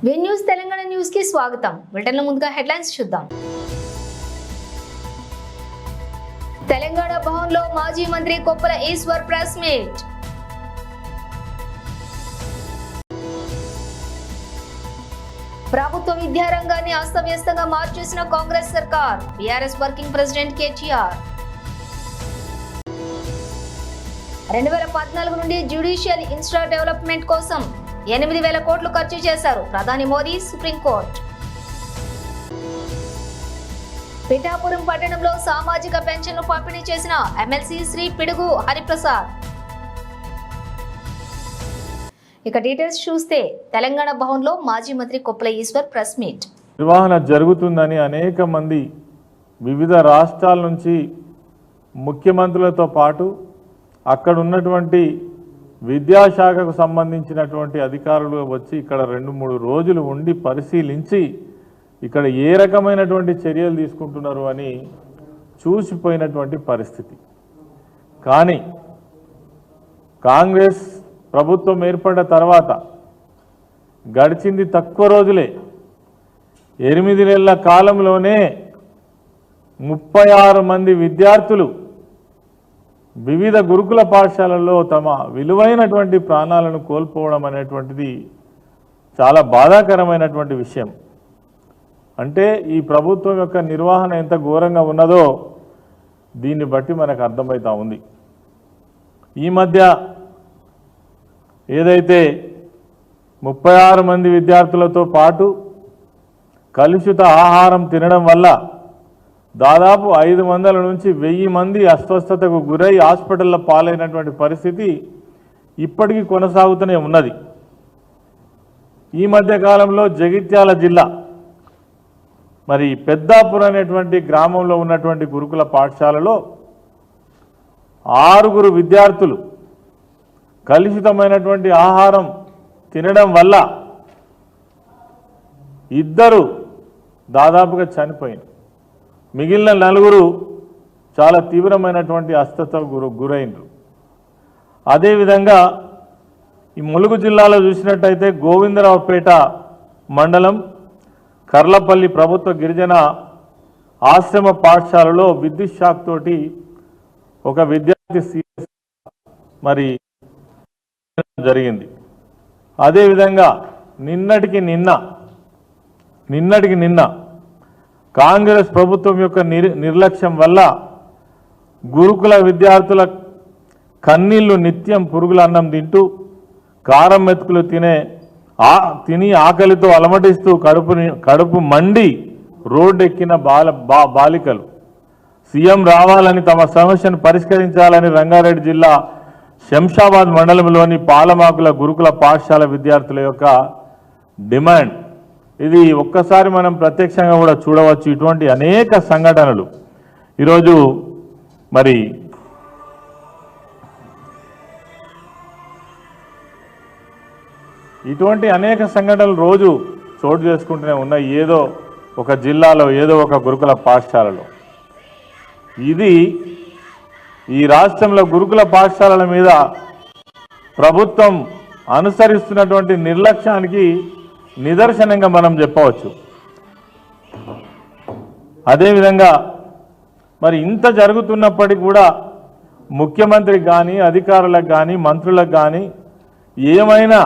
వి news Telangana news కి స్వాగతం. బులెటిన్లో ముందుగా హెడ్లైన్స్ చూద్దాం. తెలంగాణ భవన్లో మాజీ మంత్రి కొప్పుల ఈశ్వర్ ప్రెస్ మీట్. ప్రభుత్వ విద్యారంగాన్ని అస్తవ్యస్తంగా మార్చేసిన కాంగ్రెస్ సర్కార్. BRS working president KTR. 2014 నుండి జ్యుడిషియల్ ఇన్స్టా డెవలప్మెంట్ కోసం 8,000 కోట్లు ఖర్చు చేశారు ప్రధాని మోదీ. సుప్రీంకోర్టు. పిఠాపురం పట్టణంలో సామాజిక పెన్షన్లు పంపిణీ చేసిన ఎమ్మెల్సీ శ్రీ పిడుగు హరిప్రసాద్. ఇక డీటెయిల్స్ చూస్తే తెలంగాణ భవన్లో మాజీ మంత్రి కొప్పుల ఈశ్వర్ ప్రెస్ మీట్. నిర్వహణ జరుగుతుందని అనేక మంది వివిధ రాష్ట్రాల నుంచి ముఖ్యమంత్రులతో పాటు అక్కడ ఉన్నటువంటి విద్యాశాఖకు సంబంధించినటువంటి అధికారులు వచ్చి ఇక్కడ 2-3 రోజులు ఉండి పరిశీలించి ఇక్కడ ఏ రకమైనటువంటి చర్యలు తీసుకుంటున్నారు అని చూసిపోయినటువంటి పరిస్థితి. కానీ కాంగ్రెస్ ప్రభుత్వం ఏర్పడిన తర్వాత గడిచింది తక్కువ రోజులే, 8 నెలల కాలంలోనే 36 మంది విద్యార్థులు వివిధ గురుకుల పాఠశాలల్లో తమ విలువైనటువంటి ప్రాణాలను కోల్పోవడం అనేటువంటిది చాలా బాధాకరమైనటువంటి విషయం. అంటే ఈ ప్రభుత్వం యొక్క నిర్వహణ ఎంత ఘోరంగా ఉన్నదో దీన్ని బట్టి మనకు అర్థమవుతా ఉంది. ఈ మధ్య ఏదైతే 36 మంది విద్యార్థులతో పాటు కలుషిత ఆహారం తినడం వల్ల దాదాపు 500 నుంచి 1000 మంది అస్వస్థతకు గురై హాస్పిటల్లో పాలైనటువంటి పరిస్థితి ఇప్పటికీ కొనసాగుతూనే ఉన్నది. ఈ మధ్య కాలంలో జగిత్యాల జిల్లా మరి పెద్దాపురం అనేటువంటి గ్రామంలో ఉన్నటువంటి గురుకుల పాఠశాలలో 6 విద్యార్థులు కలుషితమైనటువంటి ఆహారం తినడం వల్ల 2 దాదాపుగా చనిపోయింది. మిగిలిన 4 చాలా తీవ్రమైనటువంటి అస్వస్థతకు గురైనరు. అదేవిధంగా ఈ ములుగు జిల్లాలో చూసినట్టయితే గోవిందరావుపేట మండలం కర్లపల్లి ప్రభుత్వ గిరిజన ఆశ్రమ పాఠశాలలో విద్యుత్ షాక్ తోటి ఒక విద్యార్థి సీరియస్ మరి జరిగింది. అదేవిధంగా నిన్నటికి నిన్న కాంగ్రెస్ ప్రభుత్వం యొక్క నిర్లక్ష్యం వల్ల గురుకుల విద్యార్థుల కన్నీళ్లు నిత్యం పురుగుల అన్నం తింటూ కారం మెతుకులు తిని ఆకలితో అలమటిస్తూ కడుపు మండి రోడ్డెక్కిన బాలికలు సీఎం రావాలని తమ సమస్యను పరిష్కరించాలని రంగారెడ్డి జిల్లా శంషాబాద్ మండలంలోని పాలమాకుల గురుకుల పాఠశాల విద్యార్థుల యొక్క డిమాండ్. ఇది ఒక్కసారి మనం ప్రత్యక్షంగా కూడా చూడవచ్చు. ఇటువంటి అనేక సంఘటనలు ఈరోజు మరి ఇటువంటి అనేక సంఘటనలు రోజు చోటు చేసుకుంటూనే ఉన్నాయి. ఏదో ఒక జిల్లాలో ఏదో ఒక గురుకుల పాఠశాలలో. ఇది ఈ రాష్ట్రంలో గురుకుల పాఠశాలల మీద ప్రభుత్వం అనుసరిస్తున్నటువంటి నిర్లక్ష్యానికి నిదర్శనంగా మనం చెప్పవచ్చు. అదేవిధంగా మరి ఇంత జరుగుతున్నప్పటికీ కూడా ముఖ్యమంత్రికి కానీ అధికారులకు కానీ మంత్రులకు కానీ ఏమైనా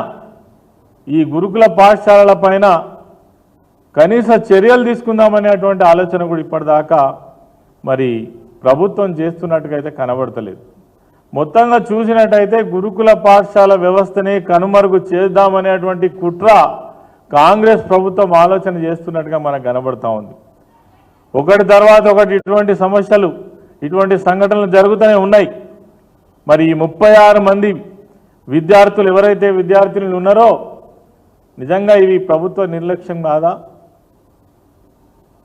ఈ గురుకుల పాఠశాలల పైన కనీస చర్యలు తీసుకుందామనేటువంటి ఆలోచన కూడా ఇప్పటిదాకా మరి ప్రభుత్వం చేస్తున్నట్టుగా అయితే కనబడతలేదు. మొత్తంగా చూసినట్టయితే గురుకుల పాఠశాల వ్యవస్థని కనుమరుగు చేద్దామనేటువంటి కుట్ర కాంగ్రెస్ ప్రభుత్వం ఆలోచన చేస్తున్నట్టుగా మనకు కనబడతా ఉంది. ఒకటి తర్వాత ఒకటి ఇటువంటి సమస్యలు, ఇటువంటి సంఘటనలు జరుగుతూనే ఉన్నాయి. మరి ఈ 36 మంది విద్యార్థులు ఎవరైతే విద్యార్థినులు ఉన్నారో నిజంగా ఇది ప్రభుత్వ నిర్లక్ష్యం కాదా?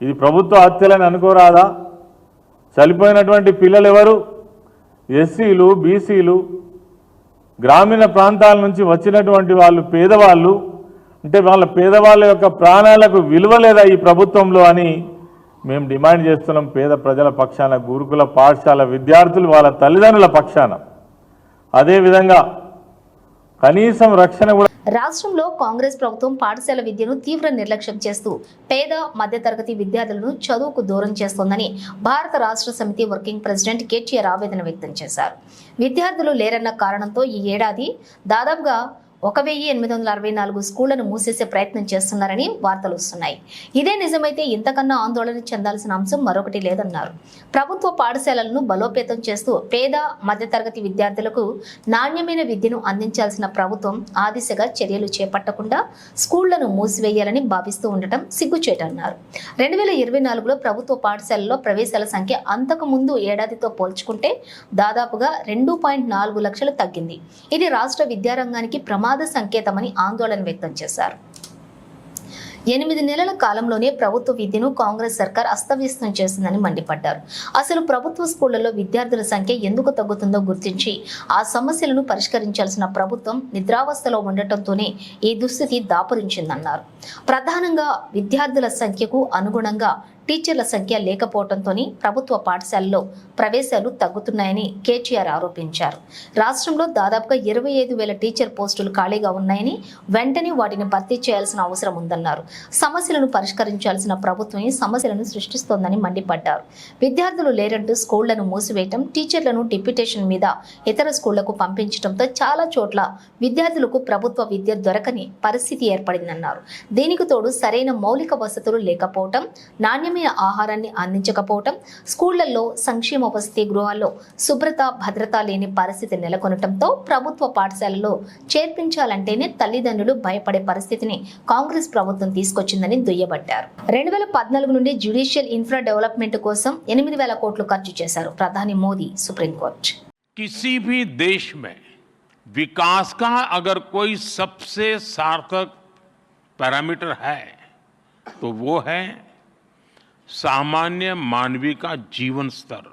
ఇది ప్రభుత్వ హత్యలని అనుకోరాదా? చనిపోయినటువంటి పిల్లలు ఎవరు? ఎస్సీలు, బీసీలు, గ్రామీణ ప్రాంతాల నుంచి వచ్చినటువంటి వాళ్ళు, పేదవాళ్ళు. అంటే వాళ్ళ పేదవాళ్ళ యొక్క ప్రాణాలకు విలువ లేదా ఈ ప్రభుత్వంలో అని మేము డిమాండ్ చేస్తున్నాం. పేద ప్రజల పక్షాన, గురుకుల పాఠశాల విద్యార్థులు వాళ్ళ తల్లిదండ్రుల పక్షాన. అదేవిధంగా కనీసం రక్షణ కూడా రాష్ట్రంలో కాంగ్రెస్ ప్రభుత్వం పాఠశాల విద్యను తీవ్ర నిర్లక్ష్యం చేస్తూ పేద మధ్యతరగతి విద్యార్థులను చదువుకు దూరం చేస్తోందని భారత రాష్ట్ర సమితి వర్కింగ్ ప్రెసిడెంట్ కేటీఆర్ ఆవేదన వ్యక్తం చేశారు. విద్యార్థులు లేరన్న కారణంతో ఈ ఏడాది దాదాపుగా 1864 స్కూళ్లను మూసేసే ప్రయత్నం చేస్తున్నారని వార్తలు వస్తున్నాయి. ఇదే నిజమైతే ఇంతకన్నా ఆందోళన చెందాల్సిన అంశం మరొకటి లేదన్నారు. ప్రభుత్వ పాఠశాలలను బలోపేతం చేస్తూ పేద మధ్యతరగతి విద్యార్థులకు నాణ్యమైన విద్యను అందించాల్సిన ప్రభుత్వం ఆ దిశగా చర్యలు చేపట్టకుండా స్కూళ్లను మూసివేయాలని భావిస్తూ ఉండటం సిగ్గుచేటన్నారు. 2024లో ప్రభుత్వ పాఠశాలల్లో ప్రవేశాల సంఖ్య అంతకు ముందు ఏడాదితో పోల్చుకుంటే దాదాపుగా 2.4 లక్షలు తగ్గింది. ఇది రాష్ట్ర విద్యారంగానికి ప్రమాద సంకేతమని ఆందోళన వ్యక్తం చేశారు. 8 నెలల కాలంలోనే ప్రభుత్వ విద్యను కాంగ్రెస్ సర్కార్ అస్తవ్యస్తం చేసిందని మండిపడ్డారు. అసలు ప్రభుత్వ స్కూళ్లలో విద్యార్థుల సంఖ్య ఎందుకు తగ్గుతుందో గుర్తించి ఆ సమస్యలను పరిష్కరించాల్సిన ప్రభుత్వం నిద్రావస్థలో ఉండటంతోనే ఈ దుస్థితి దాపురించిందన్నారు. ప్రధానంగా విద్యార్థుల సంఖ్యకు అనుగుణంగా టీచర్ల సంఖ్య లేకపోవడంతోనే ప్రభుత్వ పాఠశాలలో ప్రవేశాలు తగ్గుతున్నాయని కేటీఆర్ ఆరోపించారు. రాష్ట్రంలో దాదాపుగా 25,000 టీచర్ పోస్టులు ఖాళీగా ఉన్నాయని వెంటనే వాటిని భర్తీ చేయాల్సిన అవసరం ఉందన్నారు. సమస్యలను పరిష్కరించాల్సిన ప్రభుత్వం సమస్యలను సృష్టిస్తోందని మండిపడ్డారు. విద్యార్థులు లేరంటూ స్కూళ్లను మూసివేయటం, టీచర్లను డిప్యూటేషన్ మీద ఇతర స్కూళ్లకు పంపించడంతో చాలా చోట్ల విద్యార్థులకు ప్రభుత్వ విద్య దొరకని పరిస్థితి ఏర్పడిందన్నారు. దీనికి తోడు సరైన మౌలిక వసతులు లేకపోవటం, నాణ్యమైన ఆహారాన్ని అందించకపోవటం, స్కూళ్లలో సంక్షేమ వసతి గృహాల్లో శుభ్రత భద్రత లేని పరిస్థితి నెలకొనటంతో ప్రభుత్వ పాఠశాలలో చేర్పించాలంటేనే తల్లిదండ్రులు భయపడే పరిస్థితిని కాంగ్రెస్ ప్రభుత్వం తీసుకొచ్చిందని దుయ్యబట్టారు. 2014 నుండి జ్యుడిషియల్ ఇన్ఫ్రా డెవలప్మెంట్ కోసం 8,000 కోట్లు ఖర్చు చేశారు ప్రధాని మోదీ. సుప్రీంకోర్టు किसी भी देश में विकास का अगर कोई सबसे सार्थक पैरामीटर है तो वो है सामान्य मानवीय का जीवन स्तर.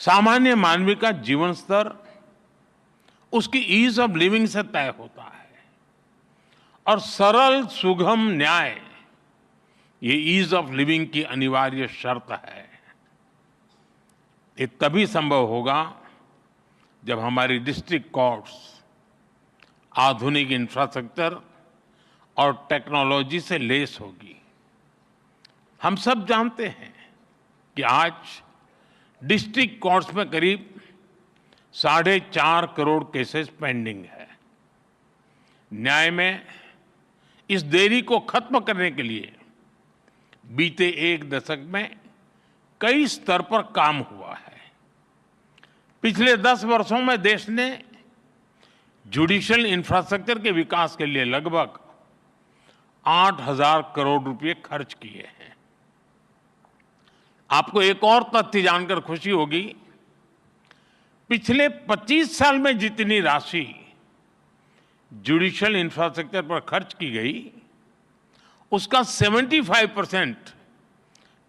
सामान्य मानवीय का जीवन स्तर उसकी ईज ऑफ लिविंग से तय होता है और सरल सुगम न्याय ये ईज ऑफ लिविंग की अनिवार्य शर्त है. ये तभी संभव होगा जब हमारी डिस्ट्रिक्ट कोर्ट्स आधुनिक इंफ्रास्ट्रक्चर और टेक्नोलॉजी से लेस होगी. हम सब जानते हैं कि आज डिस्ट्रिक्ट कोर्ट्स में करीब 4.5 करोड़ केसेस पेंडिंग है. न्याय में इस देरी को खत्म करने के लिए बीते 1 दशक में कई स्तर पर काम हुआ है. पिछले 10 वर्षों में देश ने जुडिशियल इंफ्रास्ट्रक्चर के विकास के लिए लगभग 8,000 करोड़ रुपए खर्च किए हैं. आपको एक और तथ्य जानकर खुशी होगी, पिछले 25 साल में जितनी राशि जुडिशियल इंफ्रास्ट्रक्चर पर खर्च की गई उसका 75%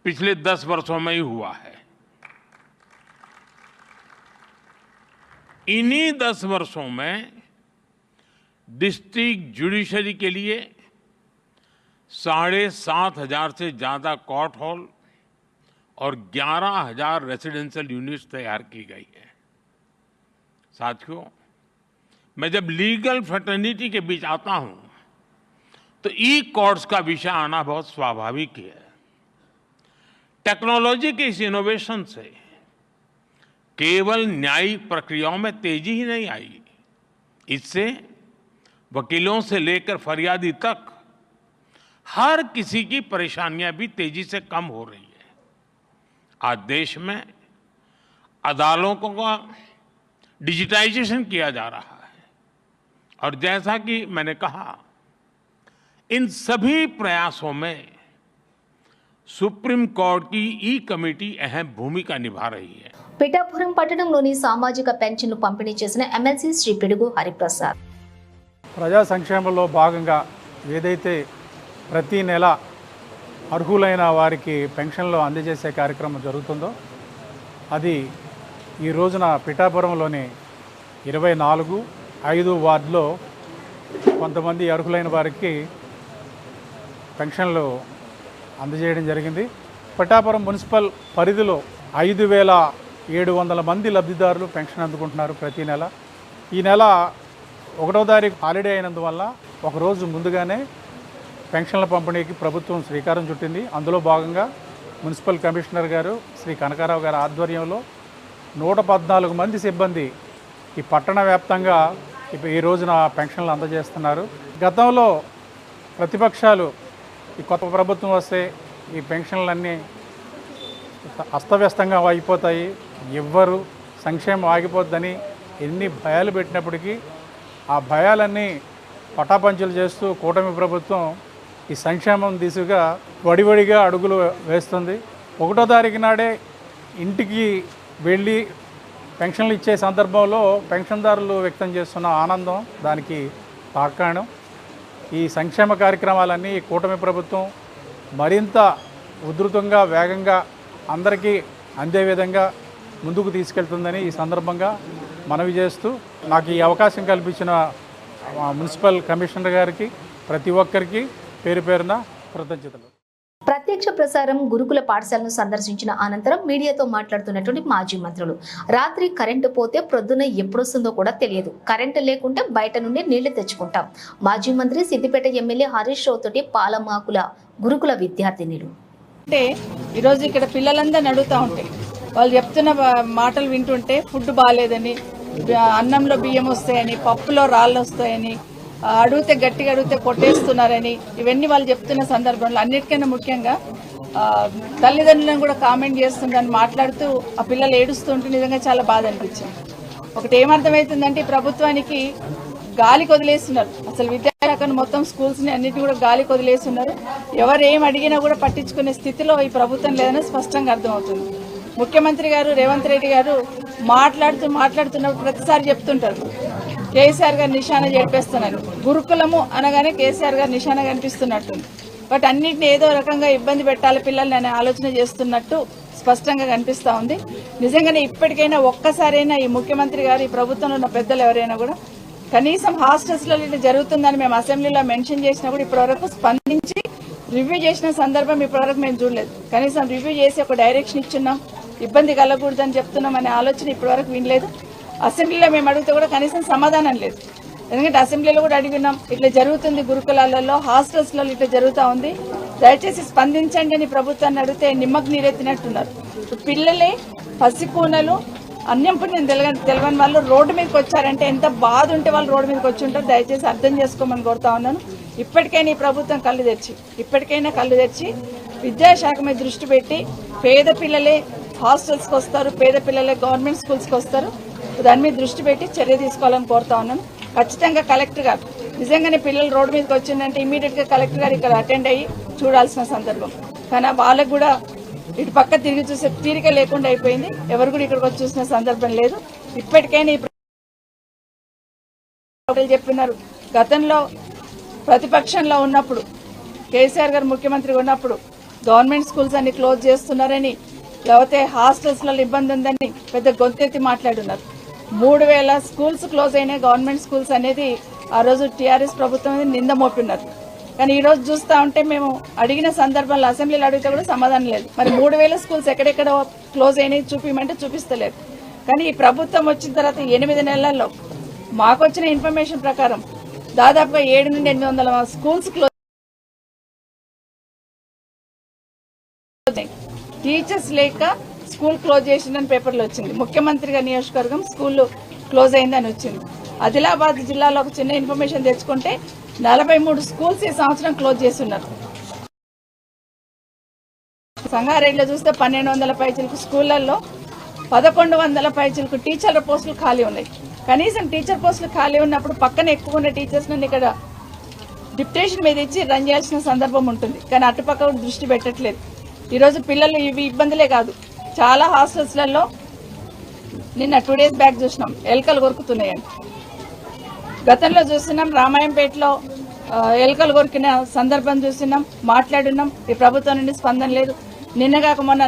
पिछले 10 वर्षों में ही हुआ है. इन्हीं 10 वर्षों में डिस्ट्रिक्ट जुडिशरी के लिए 7,500 से ज्यादा कोर्ट हॉल और 11,000 रेसिडेंशियल यूनिट्स तैयार की गई है. साथियों, मैं जब लीगल फ्रेटर्निटी के बीच आता हूं तो ई कोर्ट्स का विषय आना बहुत स्वाभाविक है. टेक्नोलॉजी के इस इनोवेशन से केवल न्यायिक प्रक्रियाओं में तेजी ही नहीं आई, इससे वकीलों से लेकर फरियादी तक हर किसी की परेशानियां भी तेजी से कम हो रही है. आज देश में अदालतों का डिजिटाइजेशन किया जा रहा है और जैसा कि मैंने कहा, इन सभी प्रयासों में सुप्रीम कोर्ट की ई कमेटी अहम भूमिका निभा रही है. పిఠాపురం పట్టణంలోని సామాజిక పెన్షన్లు పంపిణీ చేసిన ఎమ్మెల్సీ శ్రీ పిడుగు హరిప్రసాద్. ప్రజా సంక్షేమంలో భాగంగా ఏదైతే ప్రతి నెల అర్హులైన వారికి పెన్షన్లు అందజేసే కార్యక్రమం జరుగుతుందో అది ఈ రోజున పిఠాపురంలోని 24-5 వార్డులో కొంతమంది అర్హులైన వారికి పెన్షన్లు అందజేయడం జరిగింది. పిఠాపురం మున్సిపల్ పరిధిలో 5,700 మంది లబ్ధిదారులు పెన్షన్ అందుకుంటున్నారు ప్రతి నెల. ఈ నెల 1వ తారీఖు హాలిడే అయినందువల్ల ఒకరోజు ముందుగానే పెన్షన్ల పంపిణీకి ప్రభుత్వం శ్రీకారం చుట్టింది. అందులో భాగంగా మున్సిపల్ కమిషనర్ గారు శ్రీ కనకారావు గారి ఆధ్వర్యంలో 114 మంది సిబ్బంది ఈ పట్టణ వ్యాప్తంగా ఈ రోజున పెన్షన్లు అందజేస్తున్నారు. గతంలో ప్రతిపక్షాలు ఈ కొత్త ప్రభుత్వం వస్తే ఈ పెన్షన్లన్నీ అస్తవ్యస్తంగా ఆగిపోతాయి, ఎవ్వరు సంక్షేమం ఆగిపోద్దని ఎన్ని భయాలు పెట్టినప్పటికీ ఆ భయాలన్నీ పటాపంచలు చేస్తూ కూటమి ప్రభుత్వం ఈ సంక్షేమం దిశగా వడివడిగా అడుగులు వేస్తుంది. 1వ తారీఖు నాడే ఇంటికి వెళ్ళి పెన్షన్లు ఇచ్చే సందర్భంలో పెన్షన్దారులు వ్యక్తం చేస్తున్న ఆనందం దానికి తార్కాణం. ఈ సంక్షేమ కార్యక్రమాలన్నీ కూటమి ప్రభుత్వం మరింత ఉధృతంగా వేగంగా అందరికీ అందే విధంగా ముందుకు తీసుకెళ్తుందని ఈ సందర్భంగా మనవి చేస్తూ నాకు ఈ అవకాశం కల్పించిన మున్సిపల్ కమిషనర్ గారికి ప్రతి ఒక్కరికి పేరు పేరున కృతజ్ఞతలు. ప్రత్యక్ష ప్రసారం గురుకుల పాఠశాలను సందర్శించిన అనంతరం మీడియాతో మాట్లాడుతున్నటువంటి మాజీ మంత్రులు, రాత్రి కరెంటు పోతే ప్రొద్దున ఎప్పుడొస్తుందో కూడా తెలియదు, కరెంటు లేకుంటే బయట నుండి నీళ్లు తెచ్చుకుంటాం. మాజీ మంత్రి సిద్దిపేట ఎమ్మెల్యే హరీష్ రావు తోటి పాలమాకుల గురుకుల విద్యార్థినులు. అంటే ఈరోజు ఇక్కడ పిల్లలందరూ అడుగుతూ ఉంటాయి, వాళ్ళు చెప్తున్న మాటలు వింటుంటే ఫుడ్ బాగాలేదని, అన్నంలో బియ్యం వస్తాయని, పప్పులో రాళ్ళు వస్తాయని, అడిగితే గట్టిగా అడిగితే కొట్టేస్తున్నారని, ఇవన్నీ వాళ్ళు చెప్తున్న సందర్భంలో అన్నిటికన్నా ముఖ్యంగా తల్లిదండ్రులను కూడా కామెంట్ చేస్తుందని మాట్లాడుతూ ఆ పిల్లలు ఏడుస్తుంటే నిజంగా చాలా బాధ అనిపించింది. ఒకటి ఏమర్థమవుతుందంటే ఈ ప్రభుత్వానికి గాలికి వదిలేస్తున్నారు. అసలు విద్యాశాఖను మొత్తం స్కూల్స్ని అన్నిటిని కూడా గాలికి వదిలేస్తున్నారు. ఎవరు ఏం అడిగినా కూడా పట్టించుకునే స్థితిలో ఈ ప్రభుత్వం లేదని స్పష్టంగా అర్థమవుతుంది. ముఖ్యమంత్రి గారు రేవంత్ రెడ్డి గారు మాట్లాడుతున్నప్పుడు ప్రతిసారి చెప్తుంటారు, కేసీఆర్ గారు నిశాన చేర్పేస్తున్నారు. గురుకులము అనగానే కేసీఆర్ గారు నిశాన కనిపిస్తున్నట్టుంది. బట్ అన్నింటినీ ఏదో రకంగా ఇబ్బంది పెట్టాలి పిల్లల్ని అనే ఆలోచన చేస్తున్నట్టు స్పష్టంగా కనిపిస్తూ ఉంది. నిజంగానే ఇప్పటికైనా ఒక్కసారైనా ఈ ముఖ్యమంత్రి గారు, ఈ ప్రభుత్వంలో ఉన్న పెద్దలు ఎవరైనా కూడా కనీసం హాస్టల్స్లో ఇట్లా జరుగుతుందని మేము అసెంబ్లీలో మెన్షన్ చేసినా కూడా ఇప్పటివరకు స్పందించి రివ్యూ చేసిన సందర్భం ఇప్పటివరకు మేము చూడలేదు. కనీసం రివ్యూ చేసి ఒక డైరెక్షన్ ఇచ్చున్నాం, ఇబ్బంది కలగకూడదని చెప్తున్నాం అనే ఆలోచన ఇప్పటివరకు వినలేదు. అసెంబ్లీలో మేము అడిగితే కూడా కనీసం సమాధానం లేదు. ఎందుకంటే అసెంబ్లీలో కూడా అడిగినాం, ఇట్లా జరుగుతుంది గురుకులాలలో, హాస్టల్స్లో ఇట్లా జరుగుతూ ఉంది, దయచేసి స్పందించండి అని ప్రభుత్వాన్ని అడిగితే నిమ్మకు నీరెత్తినట్టున్నారు. పిల్లలే పసికూనలు అన్యం పుణ్యం తెలియని వాళ్ళు రోడ్డు మీదకి వచ్చారంటే ఎంత బాధ ఉంటే వాళ్ళు రోడ్డు మీదకి వచ్చి ఉంటారు. దయచేసి అర్థం చేసుకోమని కోరుతా ఉన్నాను. ఇప్పటికైనా ఈ ప్రభుత్వం కళ్ళు తెచ్చి విద్యాశాఖ మీద దృష్టి పెట్టి పేద పిల్లలే హాస్టల్స్కి వస్తారు, పేద పిల్లలే గవర్నమెంట్ స్కూల్స్కి వస్తారు, దాని మీద దృష్టి పెట్టి చర్య తీసుకోవాలని కోరుతా ఉన్నాను. ఖచ్చితంగా కలెక్టర్ గారు నిజంగానే పిల్లలు రోడ్డు మీదకి వచ్చిందంటే ఇమీడియట్ గా కలెక్టర్ గారు ఇక్కడ అటెండ్ అయ్యి చూడాల్సిన సందర్భం. కానీ వాళ్ళకు కూడా ఇటు పక్క తిరిగి చూసే తీరిక లేకుండా అయిపోయింది. ఎవరు కూడా ఇక్కడికి వచ్చి చూసిన సందర్భం లేదు. ఇప్పటికైనా చెప్పినారు, గతంలో ప్రతిపక్షంలో ఉన్నప్పుడు కేసీఆర్ గారు ముఖ్యమంత్రిగా ఉన్నప్పుడు గవర్నమెంట్ స్కూల్స్ అన్ని క్లోజ్ చేస్తున్నారని, లేకపోతే హాస్టల్స్లలో ఇబ్బంది ఉందని పెద్ద గొంతెత్తి మాట్లాడున్నారు. 3000 స్కూల్స్ క్లోజ్ అయినాయి, గవర్నమెంట్ స్కూల్స్ అనేది ఆ రోజు టీఆర్ఎస్ ప్రభుత్వం నింద మోపిన్నారు. కానీ ఈ రోజు చూస్తా ఉంటే మేము అడిగిన సందర్భంలో అసెంబ్లీలో అడిగితే కూడా సమాధానం లేదు. మరి 3000 స్కూల్స్ ఎక్కడెక్కడ క్లోజ్ అయినాయి చూపించమంటే చూపిస్తలేదు. కానీ ఈ ప్రభుత్వం వచ్చిన తర్వాత 8 నెలల్లో మాకు వచ్చిన ఇన్ఫర్మేషన్ ప్రకారం దాదాపుగా 700 నుండి 800 స్కూల్స్ క్లోజ్, టీచర్స్ లేక స్కూల్ క్లోజ్ చేసిందని పేపర్లో వచ్చింది. ముఖ్యమంత్రి గారి నియోజకవర్గం స్కూల్ క్లోజ్ అయిందని వచ్చింది. ఆదిలాబాద్ జిల్లాలో ఒక చిన్న ఇన్ఫర్మేషన్ తెచ్చుకుంటే 43 స్కూల్స్ ఈ సంవత్సరం క్లోజ్ చేస్తున్నారు. సంగారెడ్డిలో చూస్తే 1200 పైచిలకు స్కూళ్లలో 1100 పైచిలకు టీచర్ల పోస్టులు ఖాళీ ఉన్నాయి. కనీసం టీచర్ పోస్టులు ఖాళీ ఉన్నప్పుడు పక్కన ఎక్కువ ఉన్న టీచర్స్ నన్ను ఇక్కడ డిప్యుటేషన్ మీద ఇచ్చి రన్ చేయాల్సిన సందర్భం ఉంటుంది. కానీ అటుపక్క దృష్టి పెట్టట్లేదు. ఈరోజు పిల్లలు ఇవి ఇబ్బందులే కాదు, చాలా హాస్టల్స్లలో నిన్న 2 days బ్యాక్ చూసినాం ఎలుకలు కొరుకుతున్నాయని. గతంలో చూస్తున్నాం రామాయంపేటలో ఎలుకలు కొరికిన సందర్భం చూస్తున్నాం, మాట్లాడున్నాం. ఈ ప్రభుత్వం నుండి స్పందన లేదు. నిన్నగాక మొన్న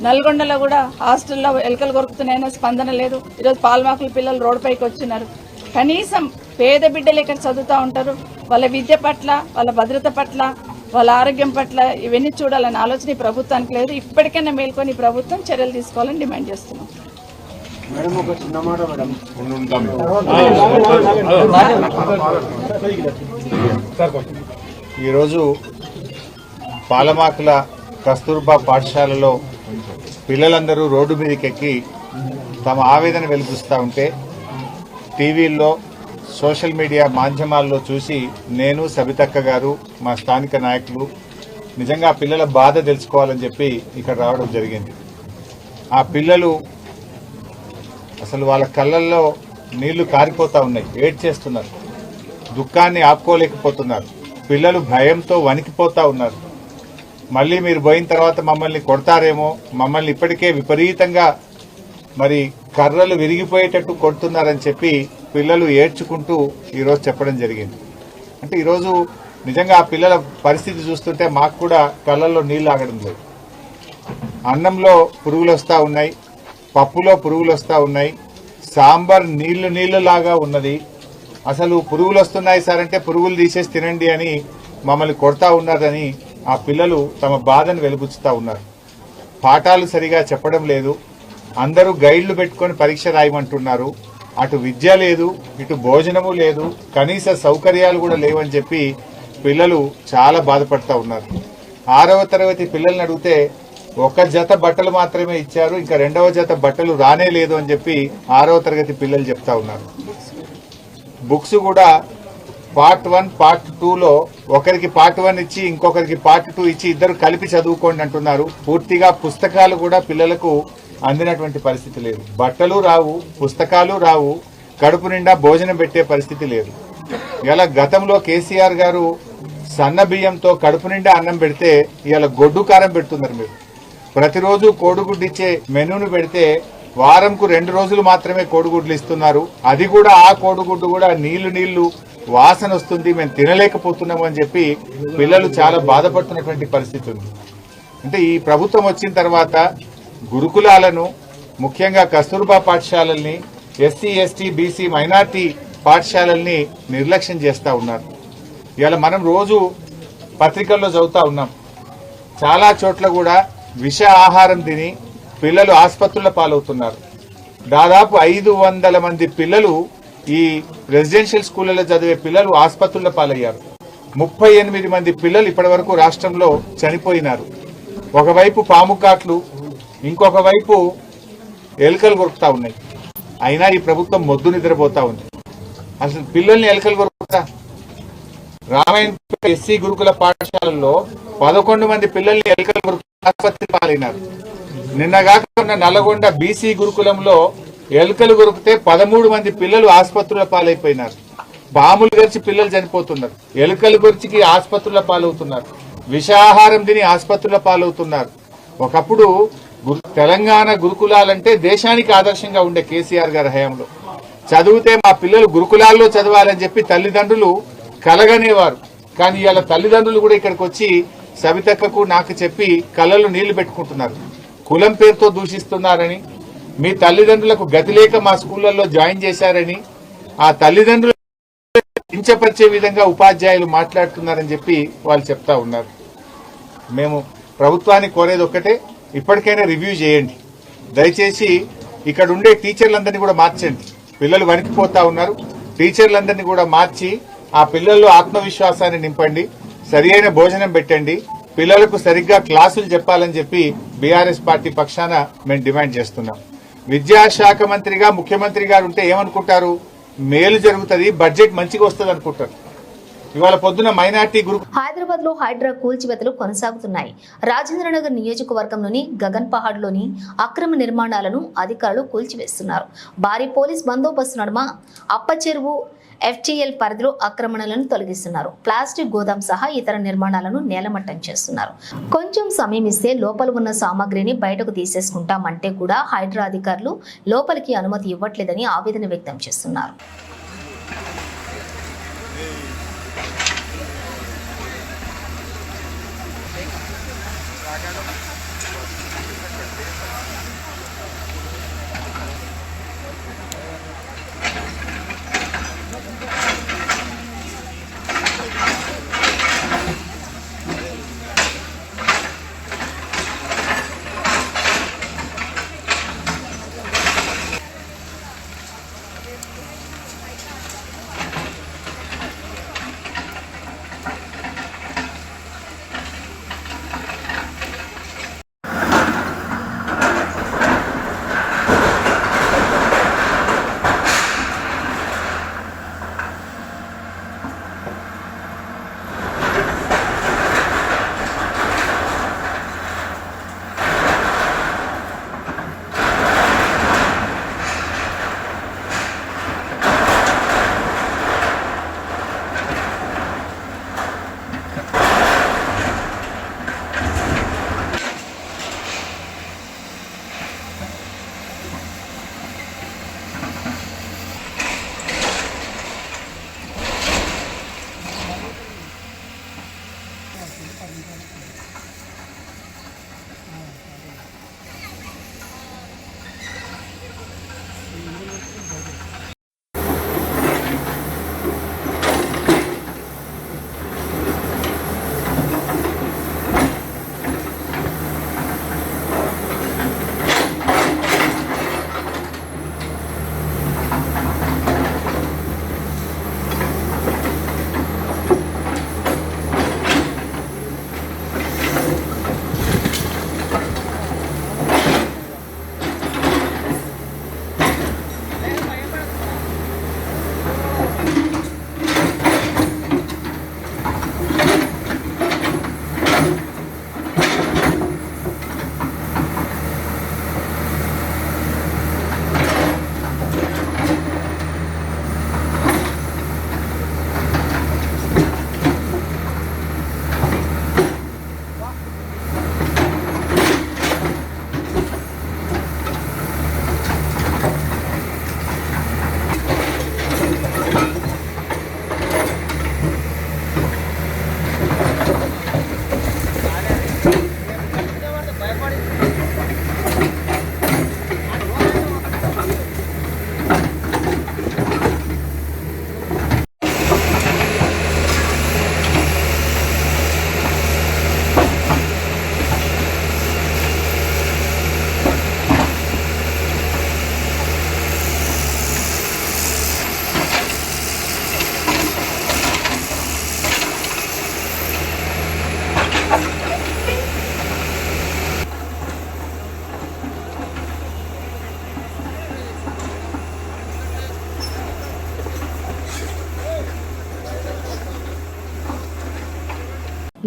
నల్గొండలో కూడా హాస్టల్లో ఎలుకలు కొరుకుతున్నాయన్న స్పందన లేదు. ఈరోజు పాల్మాకుల పిల్లలు రోడ్డుపైకి వచ్చినారు. కనీసం పేద బిడ్డలు ఇక్కడ చదువుతూ ఉంటారు, వాళ్ళ విద్య పట్ల, వాళ్ళ భద్రత పట్ల, వాళ్ళ ఆరోగ్యం పట్ల ఇవన్నీ చూడాలనే ఆలోచన ఈ ప్రభుత్వానికి లేదు. ఇప్పటికైనా మేల్కొని ఈ ప్రభుత్వం చర్యలు తీసుకోవాలని డిమాండ్ చేస్తున్నాం. ఈరోజు పాలమాకుల కస్తూర్బా పాఠశాలలో పిల్లలందరూ రోడ్డు మీదకెక్కి తమ ఆవేదన వెలిపిస్తూ ఉంటే టీవీల్లో సోషల్ మీడియా మాధ్యమాల్లో చూసి నేను సబితక్క గారు మా స్థానిక నాయకులు నిజంగా ఆ పిల్లల బాధ తెలుసుకోవాలని చెప్పి ఇక్కడ రావడం జరిగింది. ఆ పిల్లలు అసలు వాళ్ళ కళ్ళల్లో నీళ్లు కారిపోతూ ఉన్నాయి, ఏడ్చేస్తున్నారు, దుఃఖాన్ని ఆపుకోలేకపోతున్నారు. పిల్లలు భయంతో వణికిపోతా ఉన్నారు. మళ్ళీ మీరు పోయిన తర్వాత మమ్మల్ని కొడతారేమో, మమ్మల్ని ఇప్పటికే విపరీతంగా మరి కర్రలు విరిగిపోయేటట్టు కొడుతున్నారని చెప్పి పిల్లలు ఏడ్చుకుంటూ ఈరోజు చెప్పడం జరిగింది. అంటే ఈరోజు నిజంగా ఆ పిల్లల పరిస్థితి చూస్తుంటే మాకు కూడా కళ్ళల్లో నీళ్ళు ఆగడం లేదు. అన్నంలో పురుగులు వస్తూ ఉన్నాయి, పప్పులో పురుగులు వస్తూ ఉన్నాయి, సాంబార్ నీళ్లు లాగా ఉన్నది. అసలు పురుగులు వస్తున్నాయి సార్ అంటే పురుగులు తీసేసి తినండి అని మమ్మల్ని కొడతా ఉన్నారని ఆ పిల్లలు తమ బాధను వెలిబుచ్చుతా ఉన్నారు. పాఠాలు సరిగా చెప్పడం లేదు, అందరూ గైడ్లు పెట్టుకొని పరీక్ష రాయమంటున్నారు. అటు విద్య లేదు, ఇటు భోజనము లేదు, కనీస సౌకర్యాలు కూడా లేవని చెప్పి పిల్లలు చాలా బాధపడతా ఉన్నారు. 6వ తరగతి పిల్లల్ని అడిగితే ఒక జత బట్టలు మాత్రమే ఇచ్చారు, ఇంకా 2వ జత బట్టలు రానే లేదు అని చెప్పి 6వ తరగతి పిల్లలు చెప్తా ఉన్నారు. బుక్స్ కూడా పార్ట్ 1 పార్ట్ 2లో ఒకరికి పార్ట్ 1 ఇచ్చి ఇంకొకరికి పార్ట్ 2 ఇచ్చి ఇద్దరు కలిపి చదువుకోండి అంటున్నారు. పూర్తిగా పుస్తకాలు కూడా పిల్లలకు అందినటువంటి పరిస్థితి లేదు. బట్టలు రావు, పుస్తకాలు రావు, కడుపు నిండా భోజనం పెట్టే పరిస్థితి లేదు. ఇలా గతంలో కేసీఆర్ గారు సన్న బియ్యంతో కడుపు నిండా అన్నం పెడితే ఇలా గొడ్డు కారం పెడుతున్నారు. మీరు ప్రతిరోజు కోడిగుడ్డు ఇచ్చే మెనూను పెడితే వారంకు 2 రోజులు మాత్రమే కోడిగుడ్లు ఇస్తున్నారు. అది కూడా ఆ కోడిగుడ్డు కూడా నీళ్లు వాసన వస్తుంది, మేము తినలేకపోతున్నాము అని చెప్పి పిల్లలు చాలా బాధపడుతున్నటువంటి పరిస్థితి ఉంది. అంటే ఈ ప్రభుత్వం వచ్చిన తర్వాత గురుకులాలను, ముఖ్యంగా కస్తూర్బా పాఠశాలల్ని, ఎస్సీ ఎస్టీ బీసీ మైనార్టీ పాఠశాలల్ని నిర్లక్ష్యం చేస్తూ ఉన్నారు. ఇవాళ మనం రోజు పత్రికల్లో చదువుతా ఉన్నాం, చాలా చోట్ల కూడా విష ఆహారం తిని పిల్లలు ఆసుపత్రుల పాలవుతున్నారు. దాదాపు 500 మంది పిల్లలు ఈ రెసిడెన్షియల్ స్కూళ్లలో చదివే పిల్లలు ఆసుపత్రుల పాలయ్యారు. 38 మంది పిల్లలు ఇప్పటి వరకు రాష్ట్రంలో చనిపోయినారు. ఒకవైపు పాము కాట్లు, ఇంకొక వైపు ఎలుకలు కొరుకుతా ఉన్నాయి. అయినా ఈ ప్రభుత్వం మొద్దు నిద్రపోతా ఉంది. అసలు పిల్లల్ని ఎలుకలు కొరుకుతా. రామాయణ ఎస్సీ గురుకుల పాఠశాలల్లో 11 మంది పిల్లల్ని ఎలుకలు కొరుకు ఆసుపత్రి పాలైనారు. నిన్నగాక ఉన్న నల్లగొండ బీసీ గురుకులంలో ఎలుకలు కొరికితే 13 మంది పిల్లలు ఆసుపత్రుల పాలైపోయినారు. పాములు గరిచి పిల్లలు చనిపోతున్నారు, ఎలుకలు గరిచికి ఆసుపత్రుల పాలవుతున్నారు, విషాహారం తిని ఆసుపత్రుల పాలవుతున్నారు. ఒకప్పుడు తెలంగాణ గురుకులాలంటే దేశానికి ఆదర్శంగా ఉండే కేసీఆర్ గారి హయాంలో చదివితే మా పిల్లలు గురుకులాల్లో చదవాలని చెప్పి తల్లిదండ్రులు కలగనేవారు. కానీ ఇవాళ తల్లిదండ్రులు కూడా ఇక్కడికి వచ్చి సవితక్కకు నాకు చెప్పి కళ్ళలో నీళ్లు పెట్టుకుంటున్నారు. కులం పేరుతో దూషిస్తున్నారని, మీ తల్లిదండ్రులకు గతి లేక మా స్కూళ్లలో జాయిన్ చేశారని, ఆ తల్లిదండ్రులు కించపరిచే విధంగా ఉపాధ్యాయులు మాట్లాడుతున్నారని చెప్పి వాళ్ళు చెప్తా ఉన్నారు. మేము ప్రభుత్వాన్ని కోరేది ఒక్కటే, ఇప్పటికైనా రివ్యూ చేయండి. దయచేసి ఇక్కడ ఉండే టీచర్లందరినీ కూడా మార్చండి. పిల్లలు వణికిపోతా ఉన్నారు. టీచర్లందరినీ కూడా మార్చి ఆ పిల్లల్లో ఆత్మవిశ్వాసాన్ని నింపండి, సరి అయిన భోజనం పెట్టండి, పిల్లలకు సరిగ్గా క్లాసులు చెప్పాలని చెప్పి బీఆర్ఎస్ పార్టీ పక్షాన మేము డిమాండ్ చేస్తున్నాం. విద్యాశాఖ మంత్రిగా ముఖ్యమంత్రి గారు ఉంటే ఏమనుకుంటారు? మేలు జరుగుతుంది, బడ్జెట్ మంచిగా వస్తుంది అనుకుంటారు. ఇవాళ పొద్దున మైనార్టీ గ్రూప్ హైదరాబాద్ లో హైడ్రా కూల్చివేతలు కొనసాగుతున్నాయి. రాజేంద్రనగర్ నియోజకవర్గంలోని గగన్ పహాడ్ లోని అక్రమ నిర్మాణాలను అధికారులు కూల్చివేస్తున్నారు. భారీ పోలీస్ బందోబస్తు నడుమ అప్పచెరువు FTL పరిధిలో ఆక్రమణలను తొలగిస్తున్నారు. ప్లాస్టిక్ గోదాం సహా ఇతర నిర్మాణాలను నేలమట్టం చేస్తున్నారు. కొంచెం సమయం ఇస్తే లోపల ఉన్న సామాగ్రిని బయటకు తీసేసుకుంటామంటే కూడా హైడ్రా అధికారులు లోపలికి అనుమతి ఇవ్వట్లేదని ఆవేదన వ్యక్తం చేస్తున్నారు.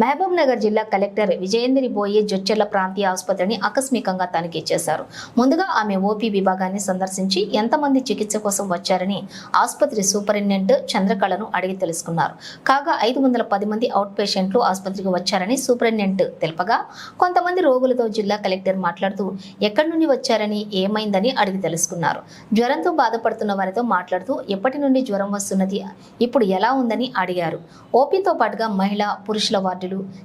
మహబూబ్ నగర్ జిల్లా కలెక్టర్ విజయేంద్రి బోయే జొచ్చెర్ల ప్రాంతీయ ఆసుపత్రిని ఆకస్మికంగా తనిఖీ చేశారు. ముందుగా ఆమె ఓపీ విభాగాన్ని సందర్శించి ఎంతమంది చికిత్స కోసం వచ్చారని ఆసుపత్రి సూపరింటెండెంట్ చంద్రకళను అడిగి తెలుసుకున్నారు. కాగా 510 మంది అవుట్ పేషెంట్లు ఆసుపత్రికి వచ్చారని సూపరింటెండెంట్ తెలుపగా, కొంతమంది రోగులతో జిల్లా కలెక్టర్ మాట్లాడుతూ ఎక్కడి నుండి వచ్చారని, ఏమైందని అడిగి తెలుసుకున్నారు. జ్వరంతో బాధపడుతున్న వారితో మాట్లాడుతూ ఎప్పటి నుండి జ్వరం వస్తున్నది, ఇప్పుడు ఎలా ఉందని అడిగారు. ఓపీతో పాటుగా మహిళా, పురుషుల వార్డులు,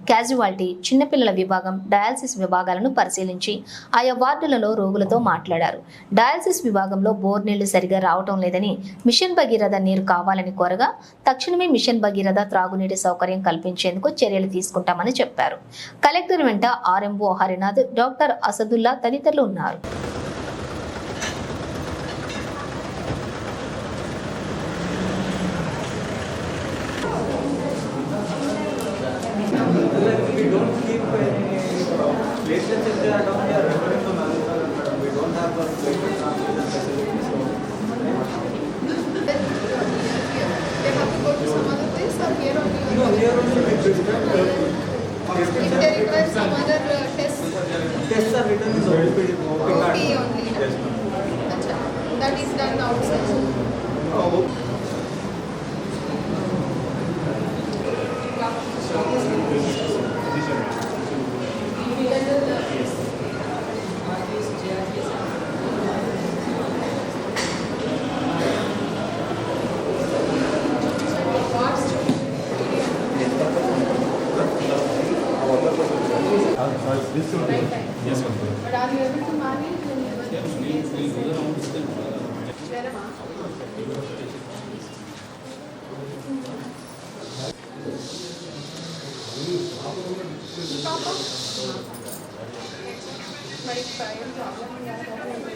క్యాజువాలిటీ, చిన్నపిల్లల విభాగం, డయాలసిస్ విభాగాలను పరిశీలించి ఆయా వార్డులలో రోగులతో మాట్లాడారు. డయాలసిస్ విభాగంలో బోర్ నీళ్లు సరిగా రావటం లేదని, మిషన్ భగీరథ నీరు కావాలని కోరగా తక్షణమే మిషన్ భగీరథ త్రాగునీటి సౌకర్యం కల్పించేందుకు చర్యలు తీసుకుంటామని చెప్పారు. కలెక్టర్ వెంట ఆర్ఎంఓ హరినాథ్, డాక్టర్ అసదుల్లా తదితరులు ఉన్నారు. Tests are written in the OP only. Achha, that is done outside. But are you able to manage when you were Cherama?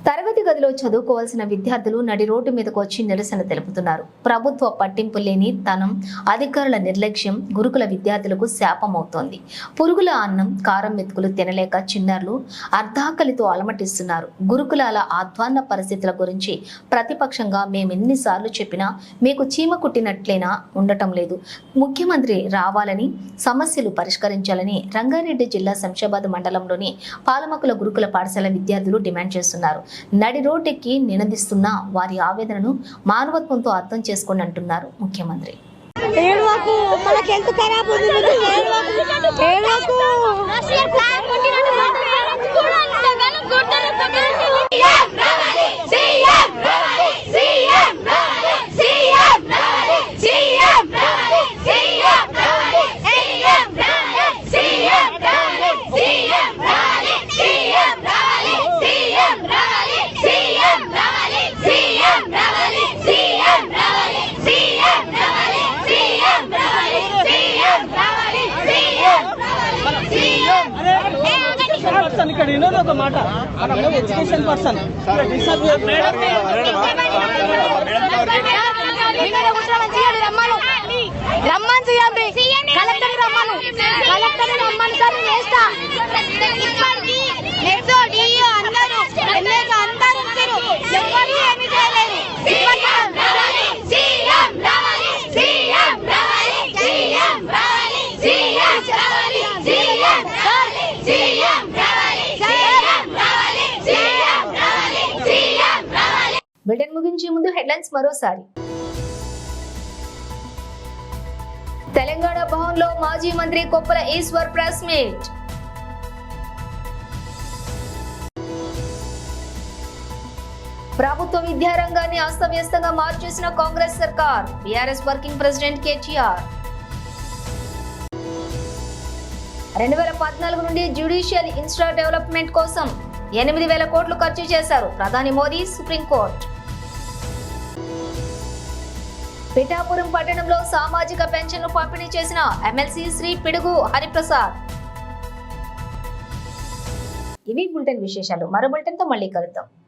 తరగతి గదిలో చదువుకోవాల్సిన విద్యార్థులు నడి రోడ్డు మీదకు వచ్చి నిరసన తెలుపుతున్నారు. ప్రభుత్వ పట్టింపు లేని తనం, అధికారుల నిర్లక్ష్యం గురుకుల విద్యార్థులకు శాపమవుతోంది. పురుగుల అన్నం, కారం మెతుకులు తినలేక చిన్నారులు అర్ధాకలితో అలమటిస్తున్నారు. గురుకులాల అధ్వాన్న పరిస్థితుల గురించి ప్రతిపక్షంగా మేమెన్నిసార్లు చెప్పినా మీకు చీమ కుట్టినట్లేనా ఉండటం లేదు. ముఖ్యమంత్రి రావాలని, సమస్యలు పరిష్కరించాలని రంగారెడ్డి జిల్లా శంషాబాద్ మండలంలోని పాలమకుల గురుకుల పాఠశాల విద్యార్థులు డిమాండ్ చేస్తున్నారు. నడి రోడ్డెక్కి నినదిస్తున్న వారి ఆవేదనను మానవత్వంతో అర్థం చేసుకోండి అంటున్నారు ముఖ్యమంత్రి. ఇక్కడ వినోద్ ఒక మాట, ఎడ్యుకేషన్ పర్సన్ రమ్మని చేయండి, కలెక్టర్ రమ్మను, కలెక్టర్ రమ్మని సార్ చేస్తా. అందరూ ఏమి చేయలేదు. బులెటిన్ ముగించే ముందు హెడ్లైన్స్ మరోసారి. తెలంగాణ భవన్లో మాజీ మంత్రి కొప్పుల ఈశ్వర్ ప్రెస్ మీట్. ప్రభుత్వ విద్యారంగాన్ని అస్తవ్యస్తంగా మార్చేసిన కాంగ్రెస్ సర్కార్, బీఆర్ఎస్ వర్కింగ్ ప్రెసిడెంట్ కేటీఆర్. 2014 నుండి జ్యుడిషియల్ ఇన్స్ట్రా డెవలప్మెంట్ కోసం 8,000 కోట్లు ఖర్చు చేశారు ప్రధాని మోదీ, సుప్రీంకోర్టు. పిఠాపురం పట్టణంలో సామాజిక పెన్షన్లు పంపిణీ చేసిన ఎమ్మెల్సీ శ్రీ పిడుగు హరిప్రసాద్. ఇవి బులెటిన్ విశేషాలు. మరో బులెటిన్తో మళ్ళీ కలుద్దాం.